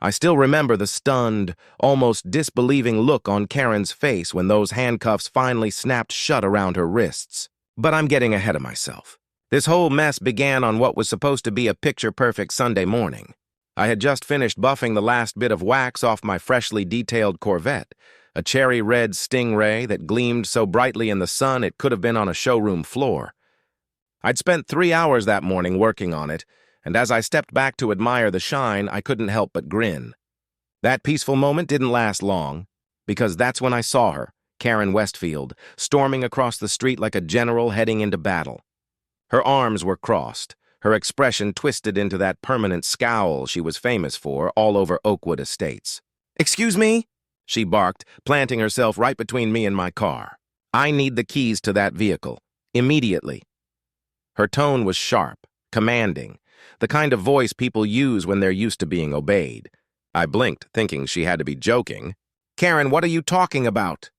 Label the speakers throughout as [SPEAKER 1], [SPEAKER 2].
[SPEAKER 1] I still remember the stunned, almost disbelieving look on Karen's face when those handcuffs finally snapped shut around her wrists. But I'm getting ahead of myself. This whole mess began on what was supposed to be a picture-perfect Sunday morning. I had just finished buffing the last bit of wax off my freshly detailed Corvette, a cherry red Stingray that gleamed so brightly in the sun it could have been on a showroom floor. I'd spent 3 hours that morning working on it, and as I stepped back to admire the shine, I couldn't help but grin. That peaceful moment didn't last long, because that's when I saw her, Karen Westfield, storming across the street like a general heading into battle. Her arms were crossed, her expression twisted into that permanent scowl she was famous for all over Oakwood Estates. "Excuse me?" she barked, planting herself right between me and my car. "I need the keys to that vehicle. Immediately." Her tone was sharp, commanding, the kind of voice people use when they're used to being obeyed. I blinked, thinking she had to be joking. "Karen, what are you talking about?"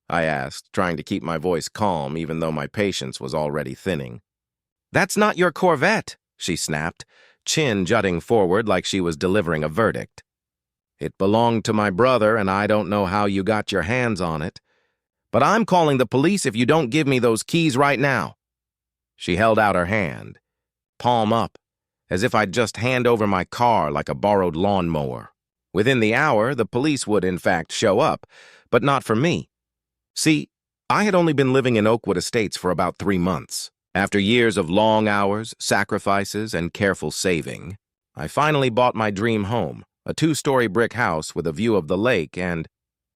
[SPEAKER 1] I asked, trying to keep my voice calm even though my patience was already thinning. "That's not your Corvette," she snapped, chin jutting forward like she was delivering a verdict. "It belonged to my brother, and I don't know how you got your hands on it. But I'm calling the police if you don't give me those keys right now." She held out her hand, palm up, as if I'd just hand over my car like a borrowed lawnmower. Within the hour, the police would, in fact, show up, but not for me. See, I had only been living in Oakwood Estates for about 3 months. After years of long hours, sacrifices, and careful saving, I finally bought my dream home, a 2-story brick house with a view of the lake and,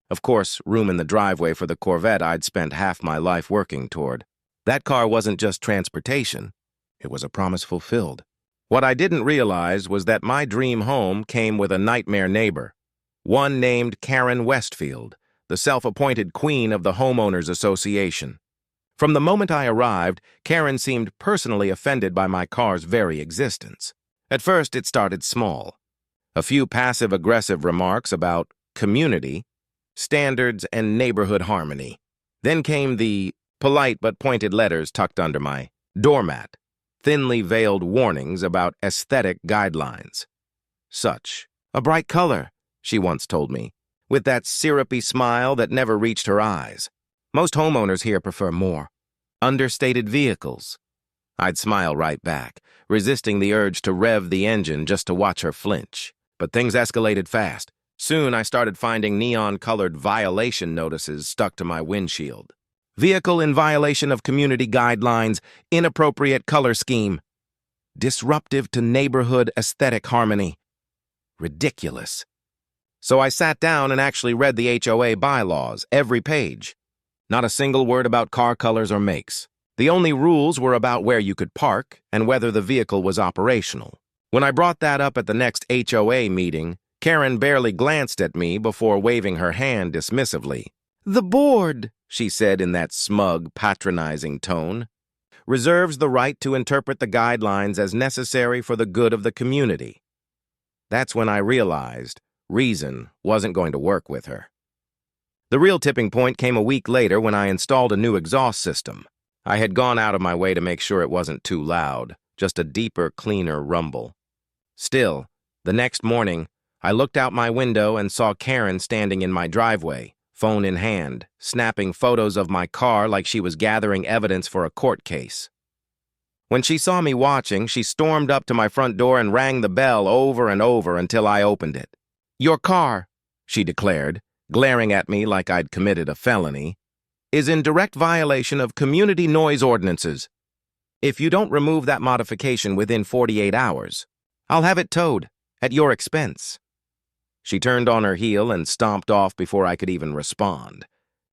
[SPEAKER 1] of course, room in the driveway for the Corvette I'd spent half my life working toward. That car wasn't just transportation, it was a promise fulfilled. What I didn't realize was that my dream home came with a nightmare neighbor, one named Karen Westfield, the self-appointed queen of the Homeowners Association. From the moment I arrived, Karen seemed personally offended by my car's very existence. At first, it started small. A few passive-aggressive remarks about community, standards, and neighborhood harmony. Then came the polite but pointed letters tucked under my doormat, thinly veiled warnings about aesthetic guidelines. Such a bright color, she once told me, with that syrupy smile that never reached her eyes. Most homeowners here prefer more understated vehicles. I'd smile right back, resisting the urge to rev the engine just to watch her flinch. But things escalated fast. Soon I started finding neon-colored violation notices stuck to my windshield. Vehicle in violation of community guidelines, inappropriate color scheme. Disruptive to neighborhood aesthetic harmony. Ridiculous. So I sat down and actually read the HOA bylaws, every page. Not a single word about car colors or makes. The only rules were about where you could park and whether the vehicle was operational. When I brought that up at the next HOA meeting, Karen barely glanced at me before waving her hand dismissively. "The board," she said in that smug, patronizing tone, "reserves the right to interpret the guidelines as necessary for the good of the community." That's when I realized reason wasn't going to work with her. The real tipping point came a week later when I installed a new exhaust system. I had gone out of my way to make sure it wasn't too loud, just a deeper, cleaner rumble. Still, the next morning, I looked out my window and saw Karen standing in my driveway, phone in hand, snapping photos of my car like she was gathering evidence for a court case. When she saw me watching, she stormed up to my front door and rang the bell over and over until I opened it. "Your car," she declared, glaring at me like I'd committed a felony, "is in direct violation of community noise ordinances. If you don't remove that modification within 48 hours, I'll have it towed, at your expense." She turned on her heel and stomped off before I could even respond,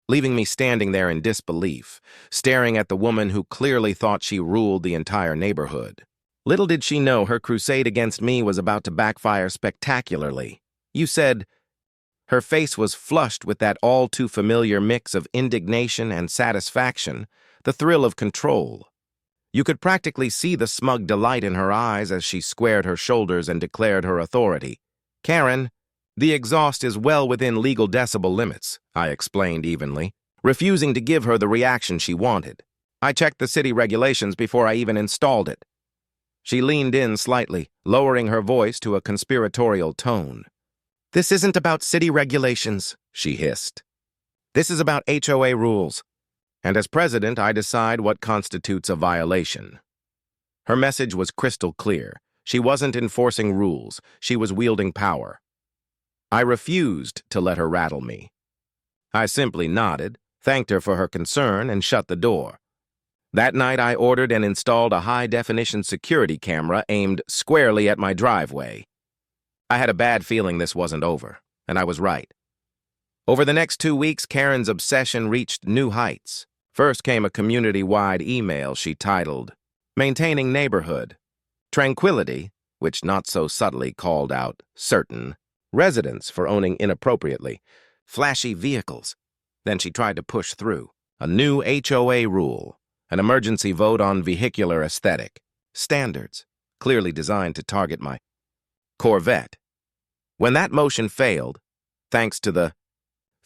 [SPEAKER 1] leaving me standing there in disbelief, staring at the woman who clearly thought she ruled the entire neighborhood. Little did she know her crusade against me was about to backfire spectacularly. "You said..." Her face was flushed with that all-too-familiar mix of indignation and satisfaction, the thrill of control. You could practically see the smug delight in her eyes as she squared her shoulders and declared her authority. "Karen, the exhaust is well within legal decibel limits," I explained evenly, refusing to give her the reaction she wanted. "I checked the city regulations before I even installed it." She leaned in slightly, lowering her voice to a conspiratorial tone. "This isn't about city regulations," she hissed. "This is about HOA rules. And as president, I decide what constitutes a violation." Her message was crystal clear. She wasn't enforcing rules. She was wielding power. I refused to let her rattle me. I simply nodded, thanked her for her concern, and shut the door. That night, I ordered and installed a high-definition security camera aimed squarely at my driveway. I had a bad feeling this wasn't over, and I was right. Over the next 2 weeks, Karen's obsession reached new heights. First came a community-wide email she titled, "Maintaining Neighborhood. Tranquility," which not so subtly called out certain residents for owning inappropriately flashy vehicles. Then she tried to push through a new HOA rule, an emergency vote on vehicular aesthetic standards, clearly designed to target my Corvette. When that motion failed, thanks to the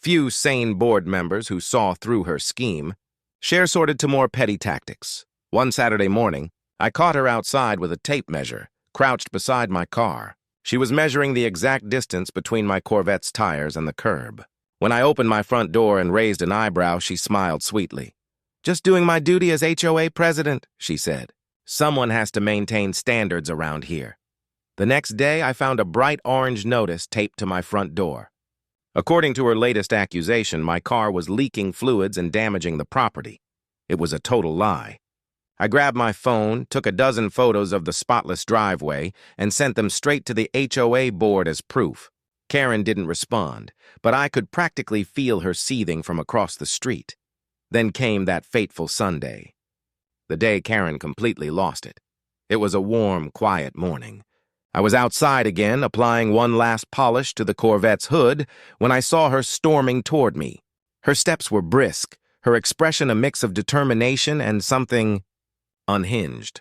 [SPEAKER 1] few sane board members who saw through her scheme, she resorted to more petty tactics. One Saturday morning, I caught her outside with a tape measure, crouched beside my car. She was measuring the exact distance between my Corvette's tires and the curb. When I opened my front door and raised an eyebrow, she smiled sweetly. "Just doing my duty as HOA president," she said. "Someone has to maintain standards around here." The next day, I found a bright orange notice taped to my front door. According to her latest accusation, my car was leaking fluids and damaging the property. It was a total lie. I grabbed my phone, took a dozen photos of the spotless driveway, and sent them straight to the HOA board as proof. Karen didn't respond, but I could practically feel her seething from across the street. Then came that fateful Sunday. The day Karen completely lost it. It was a warm, quiet morning. I was outside again, applying one last polish to the Corvette's hood, when I saw her storming toward me. Her steps were brisk, her expression a mix of determination and something unhinged.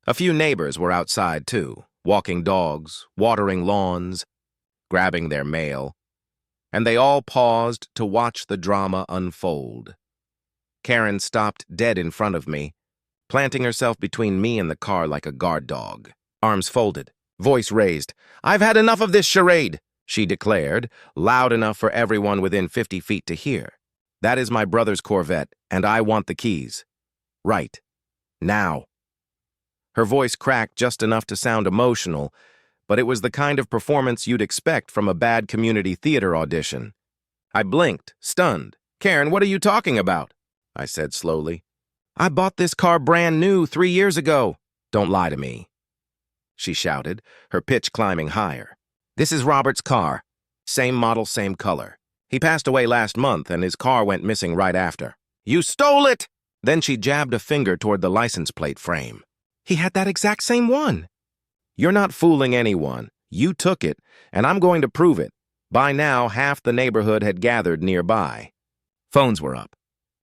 [SPEAKER 1] A few neighbors were outside, too, walking dogs, watering lawns, grabbing their mail, and they all paused to watch the drama unfold. Karen stopped dead in front of me, planting herself between me and the car like a guard dog. Arms folded, voice raised. "I've had enough of this charade," she declared, loud enough for everyone within 50 feet to hear. "That is my brother's Corvette, and I want the keys. Right. Now." Her voice cracked just enough to sound emotional, but it was the kind of performance you'd expect from a bad community theater audition. I blinked, stunned. "Karen, what are you talking about?" I said slowly. "I bought this car brand new 3 years ago." "Don't lie to me," she shouted, her pitch climbing higher. "This is Robert's car. Same model, same color. He passed away last month, and his car went missing right after." "You stole it!" Then she jabbed a finger toward the license plate frame. "He had that exact same one." "You're not fooling anyone. You took it, and I'm going to prove it." By now, half the neighborhood had gathered nearby. Phones were up.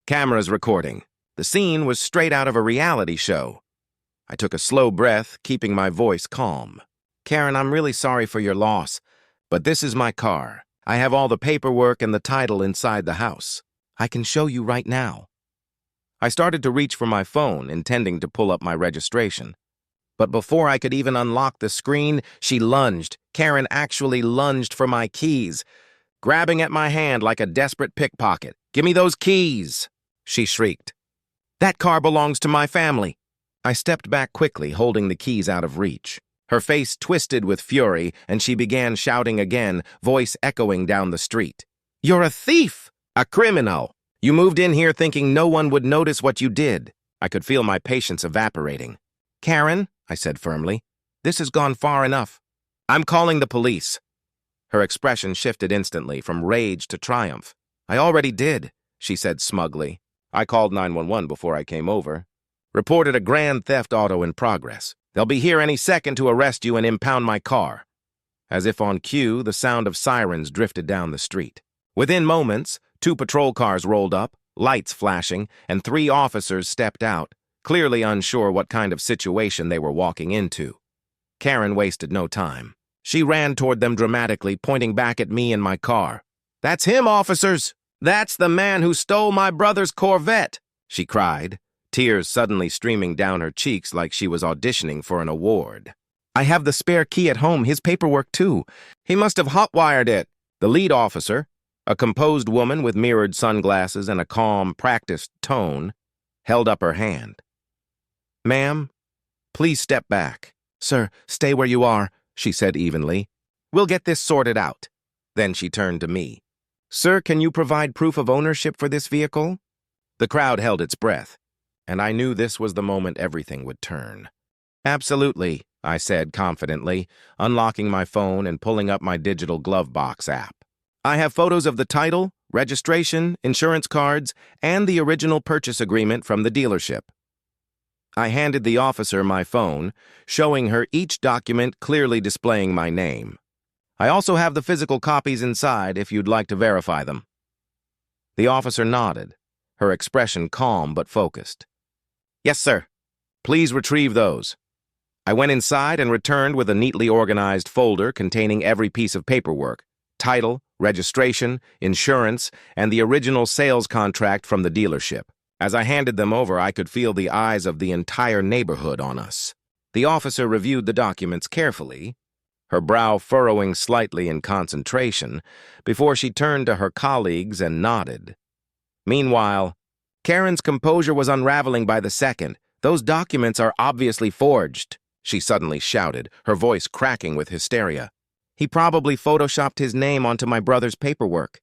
[SPEAKER 1] Cameras recording. The scene was straight out of a reality show. I took a slow breath, keeping my voice calm. "Karen, I'm really sorry for your loss, but this is my car. I have all the paperwork and the title inside the house. I can show you right now." I started to reach for my phone, intending to pull up my registration. But before I could even unlock the screen, she lunged. Karen actually lunged for my keys, grabbing at my hand like a desperate pickpocket. "Give me those keys!" she shrieked. "That car belongs to my family." I stepped back quickly, holding the keys out of reach. Her face twisted with fury, and she began shouting again, voice echoing down the street. "You're a thief! A criminal! You moved in here thinking no one would notice what you did." I could feel my patience evaporating. "Karen," I said firmly, "this has gone far enough. I'm calling the police." Her expression shifted instantly from rage to triumph. "I already did," she said smugly. "I called 911 before I came over. Reported a grand theft auto in progress. They'll be here any second to arrest you and impound my car." As if on cue, the sound of sirens drifted down the street. Within moments, 2 patrol cars rolled up, lights flashing, and 3 officers stepped out, clearly unsure what kind of situation they were walking into. Karen wasted no time. She ran toward them dramatically, pointing back at me and my car. "That's him, officers! That's the man who stole my brother's Corvette!" she cried, tears suddenly streaming down her cheeks like she was auditioning for an award. I have the spare key at home, his paperwork too. He must have hotwired it. The lead officer, a composed woman with mirrored sunglasses and a calm, practiced tone, held up her hand. Ma'am, please step back. Sir, stay where you are, she said evenly. We'll get this sorted out. Then she turned to me. Sir, can you provide proof of ownership for this vehicle? The crowd held its breath, and I knew this was the moment everything would turn. Absolutely, I said confidently, unlocking my phone and pulling up my digital glove box app. I have photos of the title, registration, insurance cards, and the original purchase agreement from the dealership. I handed the officer my phone, showing her each document clearly displaying my name. I also have the physical copies inside if you'd like to verify them. The officer nodded, her expression calm but focused. Yes, sir. Please retrieve those. I went inside and returned with a neatly organized folder containing every piece of paperwork, title, registration, insurance, and the original sales contract from the dealership. As I handed them over, I could feel the eyes of the entire neighborhood on us. The officer reviewed the documents carefully, her brow furrowing slightly in concentration, before she turned to her colleagues and nodded. Meanwhile, Karen's composure was unraveling by the second. Those documents are obviously forged, she suddenly shouted, her voice cracking with hysteria. He probably photoshopped his name onto my brother's paperwork.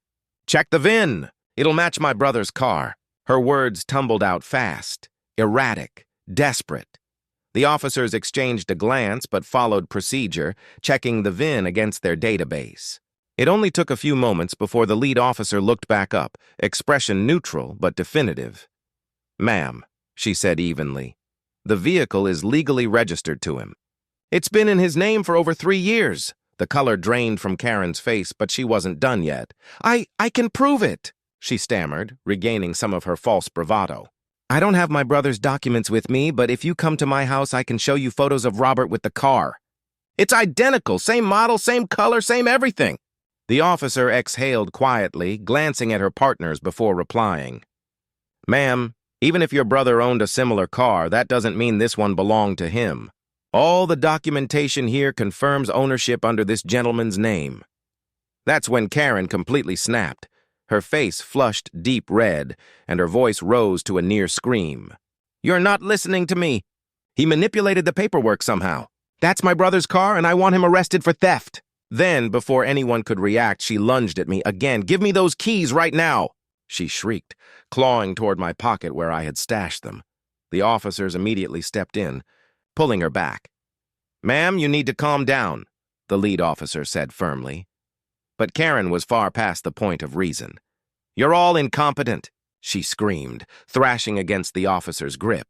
[SPEAKER 1] Check the VIN. It'll match my brother's car. Her words tumbled out fast, erratic, desperate. The officers exchanged a glance but followed procedure, checking the VIN against their database. It only took a few moments before the lead officer looked back up, expression neutral but definitive. Ma'am, she said evenly, the vehicle is legally registered to him. It's been in his name for over 3 years. The color drained from Karen's face, but she wasn't done yet. I can prove it, she stammered, regaining some of her false bravado. I don't have my brother's documents with me, but if you come to my house, I can show you photos of Robert with the car. It's identical, same model, same color, same everything. The officer exhaled quietly, glancing at her partners before replying. Ma'am, even if your brother owned a similar car, that doesn't mean this one belonged to him. All the documentation here confirms ownership under this gentleman's name. That's when Karen completely snapped. Her face flushed deep red, and her voice rose to a near scream. You're not listening to me. He manipulated the paperwork somehow. That's my brother's car, and I want him arrested for theft. Then, before anyone could react, she lunged at me again. Give me those keys right now, she shrieked, clawing toward my pocket where I had stashed them. The officers immediately stepped in, pulling her back. Ma'am, you need to calm down, the lead officer said firmly. But Karen was far past the point of reason. You're all incompetent, she screamed, thrashing against the officer's grip.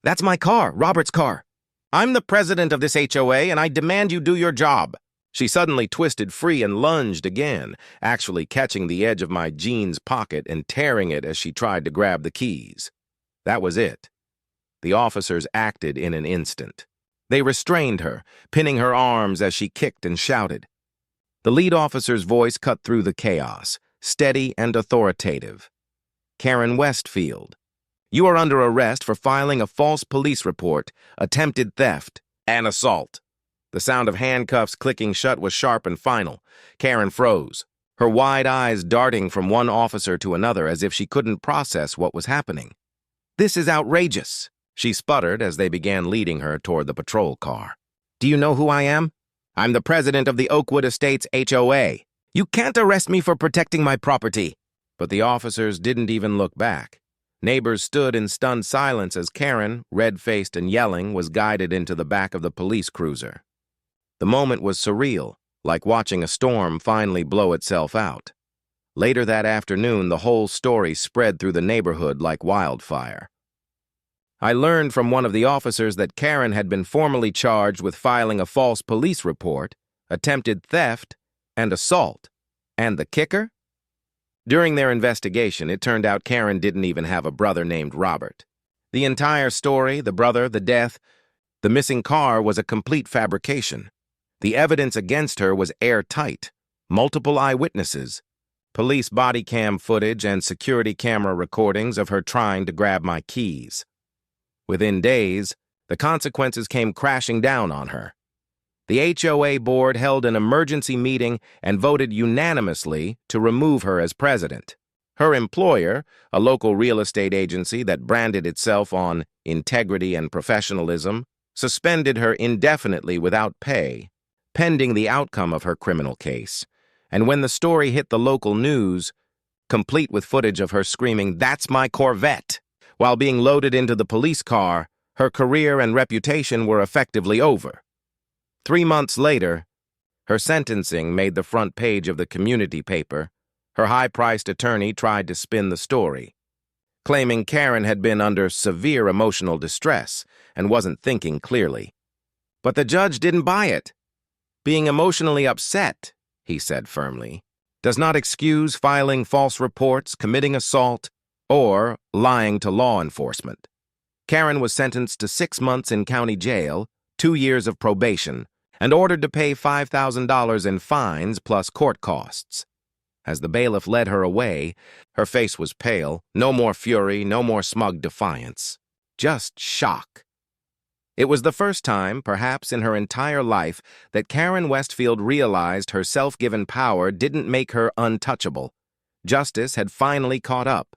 [SPEAKER 1] That's my car, Robert's car. I'm the president of this HOA, and I demand you do your job. She suddenly twisted free and lunged again, actually catching the edge of my jeans pocket and tearing it as she tried to grab the keys. That was it. The officers acted in an instant. They restrained her, pinning her arms as she kicked and shouted. The lead officer's voice cut through the chaos, steady and authoritative. Karen Westfield, you are under arrest for filing a false police report, attempted theft, and assault. The sound of handcuffs clicking shut was sharp and final. Karen froze, her wide eyes darting from one officer to another as if she couldn't process what was happening. This is outrageous, she sputtered as they began leading her toward the patrol car. Do you know who I am? I'm the president of the Oakwood Estates HOA. You can't arrest me for protecting my property. But the officers didn't even look back. Neighbors stood in stunned silence as Karen, red-faced and yelling, was guided into the back of the police cruiser. The moment was surreal, like watching a storm finally blow itself out. Later that afternoon, the whole story spread through the neighborhood like wildfire. I learned from one of the officers that Karen had been formally charged with filing a false police report, attempted theft, and assault. And the kicker? During their investigation, it turned out Karen didn't even have a brother named Robert. The entire story, the brother, the death, the missing car was a complete fabrication. The evidence against her was airtight. Multiple eyewitnesses, police body cam footage, and security camera recordings of her trying to grab my keys. Within days, the consequences came crashing down on her. The HOA board held an emergency meeting and voted unanimously to remove her as president. Her employer, a local real estate agency that branded itself on integrity and professionalism, suspended her indefinitely without pay, pending the outcome of her criminal case. And when the story hit the local news, complete with footage of her screaming, "That's my Corvette!" while being loaded into the police car, her career and reputation were effectively over. 3 months later, her sentencing made the front page of the community paper. Her high-priced attorney tried to spin the story, claiming Karen had been under severe emotional distress and wasn't thinking clearly. But the judge didn't buy it. Being emotionally upset, he said firmly, does not excuse filing false reports, committing assault, or lying to law enforcement. Karen was sentenced to 6 months in county jail, 2 years of probation, and ordered to pay $5,000 in fines plus court costs. As the bailiff led her away, her face was pale, no more fury, no more smug defiance, just shock. It was the first time, perhaps in her entire life, that Karen Westfield realized her self-given power didn't make her untouchable. Justice had finally caught up.